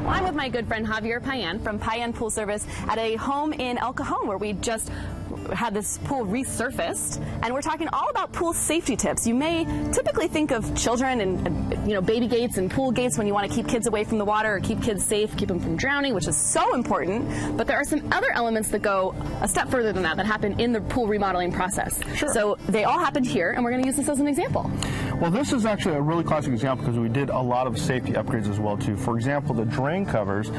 Well, I'm with my good friend Javier Payan from Payan Pool Service at a home in El Cajon where we just had this pool resurfaced, and we're talking all about pool safety tips. You may typically think of children and baby gates and pool gates when you want to keep kids away from the water or keep kids safe, keep them from drowning, which is so important. But there are some other elements that go a step further than that happen in the pool remodeling process. Sure. So they all happened here, and we're going to use this as an example. Well, this is actually a really classic example because we did a lot of safety upgrades as well too. For example, the drain covers,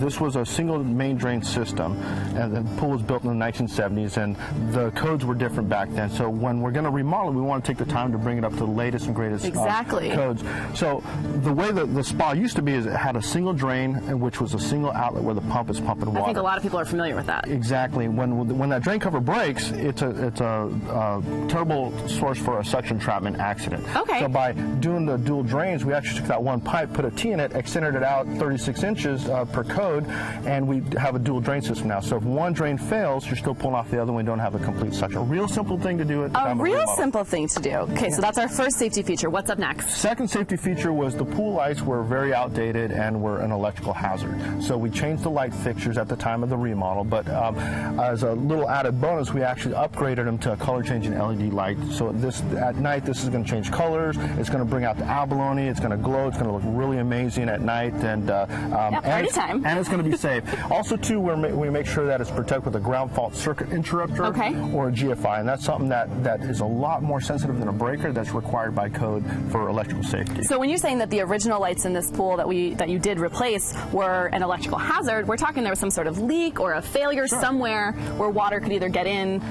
this was a single main drain system, and the pool was built in the 1970s, and the codes were different back then. So when we're going to remodel, we want to take the time to bring it up to the latest and greatest codes. So the way that the spa used to be is it had a single drain, which was a single outlet where the pump is pumping water. I think a lot of people are familiar with that. Exactly. When that drain cover breaks, it's a terrible source for a suction entrapment accident. Okay. So by doing the dual drains, we actually took that one pipe, put a T in it, extended it out 36 inches per code, and we have a dual drain system now. So if one drain fails, you're still pulling off the other one, you don't have a complete suction. A real simple thing to do at the time of remodel. A real simple thing to do. Okay, so that's our first safety feature. What's up next? Second safety feature was the pool lights were very outdated and were an electrical hazard. So we changed the light fixtures at the time of the remodel, but as a little added bonus, we actually upgraded them to a color changing LED light. So at night, this is going to change colors. It's going to bring out the abalone. It's going to glow. It's going to look really amazing at night. And party time. And it's going to be safe. Also, too, we make sure that it's protected with a ground fault circuit interrupter or a GFI, and that's something that is a lot more sensitive than a breaker that's required by code for electrical safety. So when you're saying that the original lights in this pool that you did replace were an electrical hazard, we're talking there was some sort of leak or a failure somewhere where water could either get in,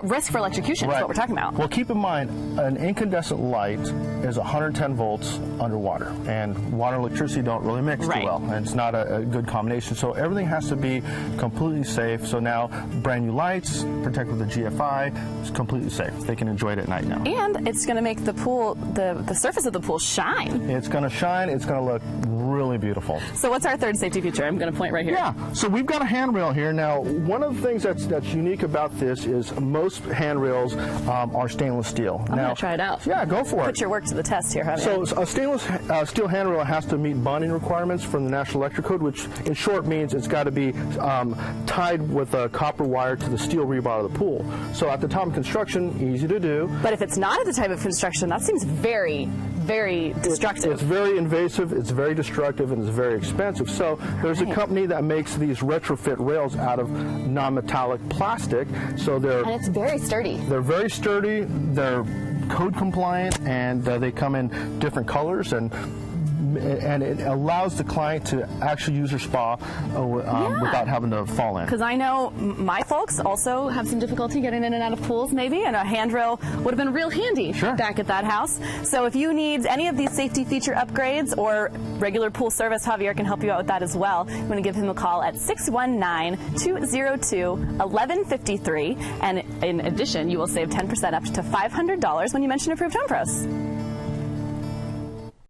risk for electrocution is what we're talking about. Well, keep in mind, an incandescent light is 110 volts underwater, and water and electricity don't really mix too well, and it's not a good combination. So everything has to be completely safe. So now, brand new lights, protected with the GFI, it's completely safe. They can enjoy it at night now. And it's going to make the pool, the surface of the pool shine. It's going to shine. It's going to look really beautiful. So what's our third safety feature? I'm going to point right here. Yeah, so we've got a handrail here. Now, one of the things that's unique about this is most handrails are stainless steel. I'm going to try it out. Yeah, go for it. Put your work to the test here, Javier. So a stainless steel handrail has to meet bonding requirements from the National Electrical Code, which in short means it's got to be tied with a copper wire to the steel rebar of the pool. So at the time of construction, easy to do. But if it's not at the time of construction, that seems very, very destructive. It's very invasive, it's very destructive, and it's very expensive. So there's a company that makes these retrofit rails out of non-metallic plastic. So and it's very sturdy. They're very sturdy, they're code compliant, and they come in different colors, and it allows the client to actually use their spa without having to fall in. Because I know my folks also have some difficulty getting in and out of pools, maybe, and a handrail would have been real handy back at that house. So if you need any of these safety feature upgrades or regular pool service, Javier can help you out with that as well. I'm going to give him a call at 619-202-1153. And in addition, you will save 10% up to $500 when you mention Approved Home Pros.